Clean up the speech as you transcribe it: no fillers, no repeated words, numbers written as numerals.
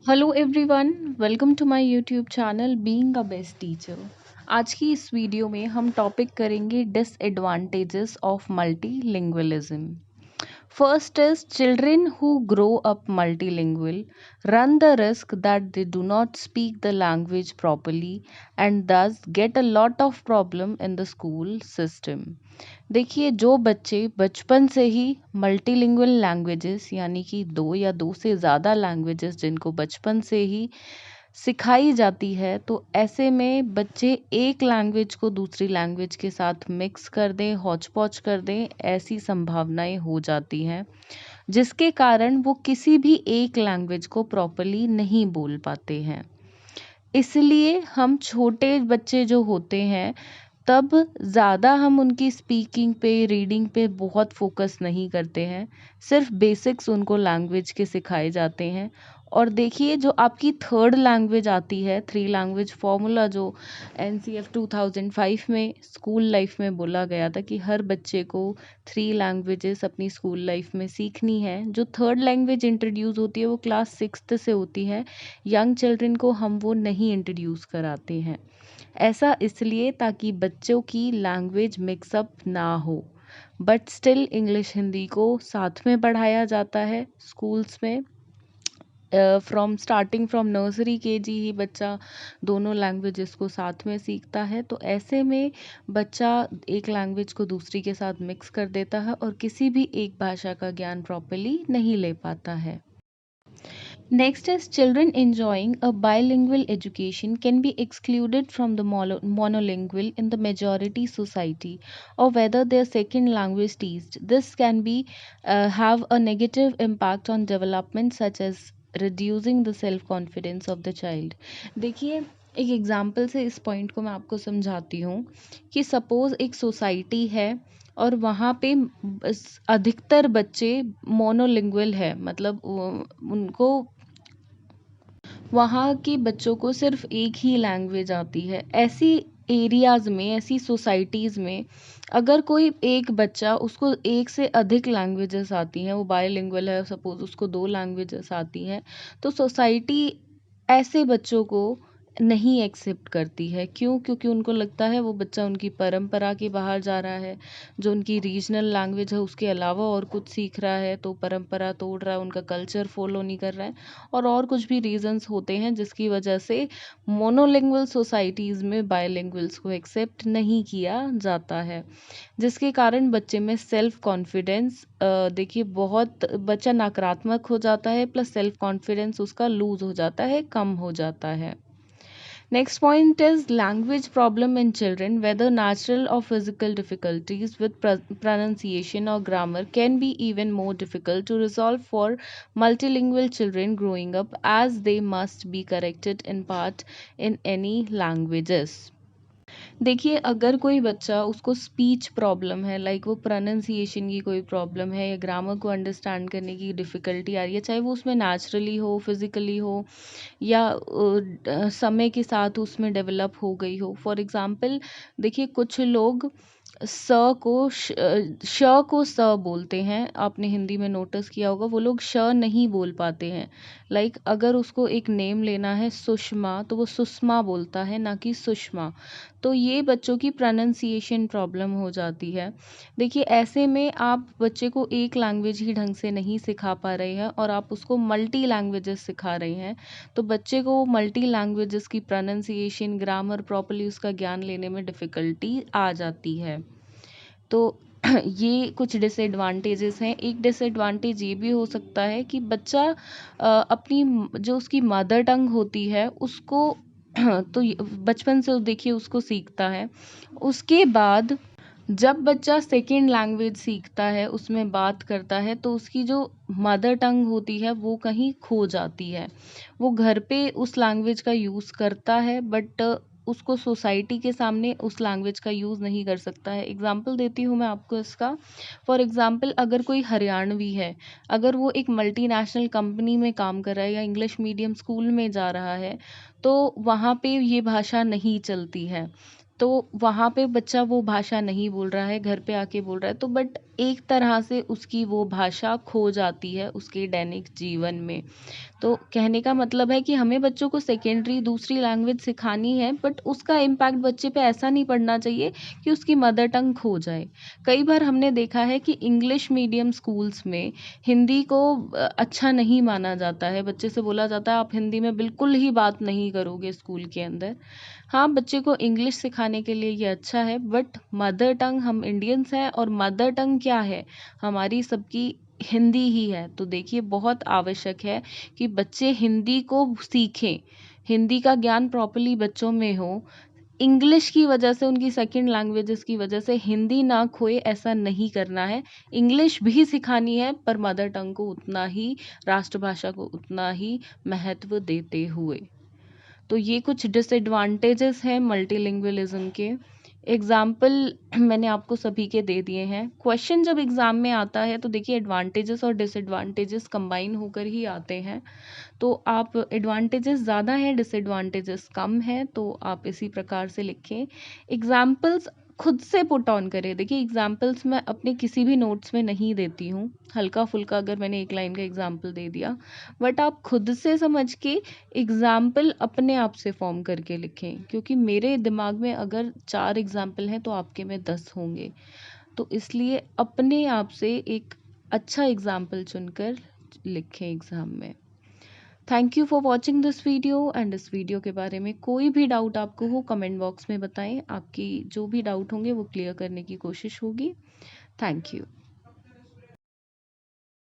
Hello everyone, welcome to my YouTube channel being a best teacher. आज की इस वीडियो में हम टॉपिक करेंगे disadvantages of multilingualism. First is children who grow up multilingual run the risk that they do not speak the language properly and thus get a lot of problem in the school system। देखिए, जो बच्चे बचपन से ही multilingual languages यानी कि दो या दो से ज़्यादा लैंग्वेजेस जिनको बचपन से ही सिखाई जाती है, तो ऐसे में बच्चे एक लैंग्वेज को दूसरी लैंग्वेज के साथ मिक्स कर दें, हौच-पौच कर दें, ऐसी संभावनाएं हो जाती हैं, जिसके कारण वो किसी भी एक लैंग्वेज को प्रॉपर्ली नहीं बोल पाते हैं। इसलिए हम छोटे बच्चे जो होते हैं, तब ज़्यादा हम उनकी स्पीकिंग पे, रीडिंग पे बहुत फ़ोकस नहीं करते हैं। सिर्फ़ बेसिक्स उनको लैंग्वेज के सिखाए जाते हैं। और देखिए, जो आपकी थर्ड लैंग्वेज आती है, थ्री लैंग्वेज फ़ॉर्मूला जो एनसीएफ 2005 में स्कूल लाइफ़ में बोला गया था कि हर बच्चे को थ्री लैंग्वेजेस अपनी स्कूल लाइफ़ में सीखनी है। जो थर्ड लैंग्वेज इंट्रोड्यूस होती है, वो क्लास 6th से होती है। यंग चिल्ड्रन को हम वो नहीं इंट्रोड्यूस कराते हैं। ऐसा इसलिए ताकि बच्चों की लैंग्वेज मिक्सअप ना हो। बट स्टिल इंग्लिश हिंदी को साथ में पढ़ाया जाता है स्कूल्स में। फ्रॉम नर्सरी केजी ही बच्चा दोनों लैंग्वेजेस को साथ में सीखता है। तो ऐसे में बच्चा एक लैंग्वेज को दूसरी के साथ मिक्स कर देता है और किसी भी एक भाषा का ज्ञान प्रॉपर्ली नहीं ले पाता है। Next is children enjoying a bilingual education can be excluded from the monolingual in the majority society, or whether their second language teached. This can be have a negative impact on development such as reducing the self confidence of the child। देखिए, एक example से इस point को मैं आपको समझाती हूँ कि सपोज़ एक सोसाइटी है और वहाँ पे अधिकतर बच्चे मोनोलिंगुअल है, मतलब उनको वहाँ के बच्चों को सिर्फ एक ही लैंग्वेज आती है। ऐसी एरियाज़ में, ऐसी सोसाइटीज़ में अगर कोई एक बच्चा, उसको एक से अधिक लैंग्वेजेस आती हैं, वो बायलिंगुअल है, सपोज़ उसको 2 लैंग्वेजेस आती हैं, तो सोसाइटी ऐसे बच्चों को नहीं एक्सेप्ट करती है। क्यों? क्योंकि उनको लगता है वो बच्चा उनकी परंपरा के बाहर जा रहा है, जो उनकी रीजनल लैंग्वेज है उसके अलावा और कुछ सीख रहा है, तो परंपरा तोड़ रहा है, उनका कल्चर फॉलो नहीं कर रहा है, और कुछ भी रीजंस होते हैं जिसकी वजह से मोनोलिंगुअल सोसाइटीज़ में बायलिंगुअल्स को एक्सेप्ट नहीं किया जाता है, जिसके कारण बच्चे में सेल्फ कॉन्फिडेंस, देखिए, बहुत बच्चा नकारात्मक हो जाता है, प्लस सेल्फ कॉन्फिडेंस उसका लूज हो जाता है, कम हो जाता है। Next point is language problem in children, whether natural or physical difficulties with pronunciation or grammar can be even more difficult to resolve for multilingual children growing up, as they must be corrected in part in any languages। देखिए, अगर कोई बच्चा, उसको speech problem है, like वो pronunciation की कोई problem है या ग्रामर को अंडरस्टैंड करने की डिफ़िकल्टी आ रही है, चाहे वो उसमें नेचुरली हो, फिज़िकली हो, या समय के साथ उसमें डेवलप हो गई हो। फॉर एग्ज़ाम्पल, देखिए, कुछ लोग श को स बोलते हैं। आपने हिंदी में नोटिस किया होगा, वो लोग श नहीं बोल पाते हैं। लाइक अगर उसको एक नेम लेना है सुषमा, तो वो सुषमा बोलता है, ना कि सुषमा। तो ये बच्चों की प्रोनंसिएशन प्रॉब्लम हो जाती है। देखिए, ऐसे में आप बच्चे को एक लैंग्वेज ही ढंग से नहीं सिखा पा रहे हैं और आप उसको मल्टी लैंग्वेजेस सिखा रहे हैं, तो बच्चे को मल्टी लैंग्वेजेस की प्रोनंसिएशन, ग्रामर प्रॉपर्ली उसका ज्ञान लेने में डिफ़िकल्टी आ जाती है। तो ये कुछ डिसएडवांटेजेस हैं। एक डिसएडवांटेज ये भी हो सकता है कि बच्चा अपनी जो उसकी मदर टंग होती है उसको तो बचपन से देखिए उसको सीखता है। उसके बाद जब बच्चा सेकेंड लैंग्वेज सीखता है, उसमें बात करता है, तो उसकी जो मदर टंग होती है वो कहीं खो जाती है। वो घर पे उस लैंग्वेज का यूज़ करता है, बट उसको सोसाइटी के सामने उस लैंग्वेज का यूज़ नहीं कर सकता है। एग्ज़ाम्पल देती हूँ मैं आपको इसका। फॉर एग्ज़ाम्पल, अगर कोई हरियाणवी है, अगर वो एक मल्टीनेशनल कंपनी में काम कर रहा है या इंग्लिश मीडियम स्कूल में जा रहा है, तो वहाँ पे ये भाषा नहीं चलती है। तो वहाँ पे बच्चा वो भाषा नहीं बोल रहा है, घर पे आके बोल रहा है, तो बट एक तरह से उसकी वो भाषा खो जाती है उसके दैनिक जीवन में। तो कहने का मतलब है कि हमें बच्चों को सेकेंडरी दूसरी लैंग्वेज सिखानी है, बट उसका इम्पैक्ट बच्चे पे ऐसा नहीं पड़ना चाहिए कि उसकी मदर टंग खो जाए। कई बार हमने देखा है कि इंग्लिश मीडियम स्कूल्स में हिंदी को अच्छा नहीं माना जाता है। बच्चे से बोला जाता है आप हिंदी में बिल्कुल ही बात नहीं करोगे स्कूल के अंदर। हाँ, बच्चे को इंग्लिश सिखाने के लिए ये अच्छा है, बट मदर टंग हम इंडियंस हैं और मदर टंग क्या है? हमारी सबकी हिंदी ही है। तो देखिए बहुत आवश्यक है कि बच्चे हिंदी को सीखें, हिंदी का ज्ञान प्रॉपर्ली बच्चों में हो। इंग्लिश की वजह से, उनकी सेकंड लैंग्वेजेस की वजह से हिंदी ना खोए, ऐसा नहीं करना है। इंग्लिश भी सिखानी है, पर मदर टंग को उतना ही, राष्ट्रभाषा को उतना ही महत्व देते हुए। तो ये कुछ डिसएडवांटेजेस हैं मल्टीलिंगुअलिज्म के। एग्जाम्पल मैंने आपको सभी के दे दिए हैं। क्वेश्चन जब एग्ज़ाम में आता है तो देखिए एडवांटेजेस और डिसएडवांटेजेस कंबाइन होकर ही आते हैं। तो आप एडवांटेजेस ज़्यादा हैं, डिसएडवांटेजेस कम हैं, तो आप इसी प्रकार से लिखें। एग्जाम्पल्स खुद से पुट ऑन करें। देखिए एग्जाम्पल्स मैं अपने किसी भी नोट्स में नहीं देती हूँ, हल्का फुल्का अगर मैंने एक लाइन का एग्जाम्पल दे दिया, बट आप खुद से समझ के एग्जाम्पल अपने आप से फॉर्म करके लिखें, क्योंकि मेरे दिमाग में अगर 4 एग्जाम्पल हैं तो आपके में 10 होंगे। तो इसलिए अपने आप से एक अच्छा एग्जाम्पल चुनकर लिखें एग्ज़ाम में। Thank you for watching this video, and इस वीडियो के बारे में कोई भी डाउट आपको हो कमेंट बॉक्स में बताएं। आपकी जो भी डाउट होंगे वो क्लियर करने की कोशिश होगी। Thank you.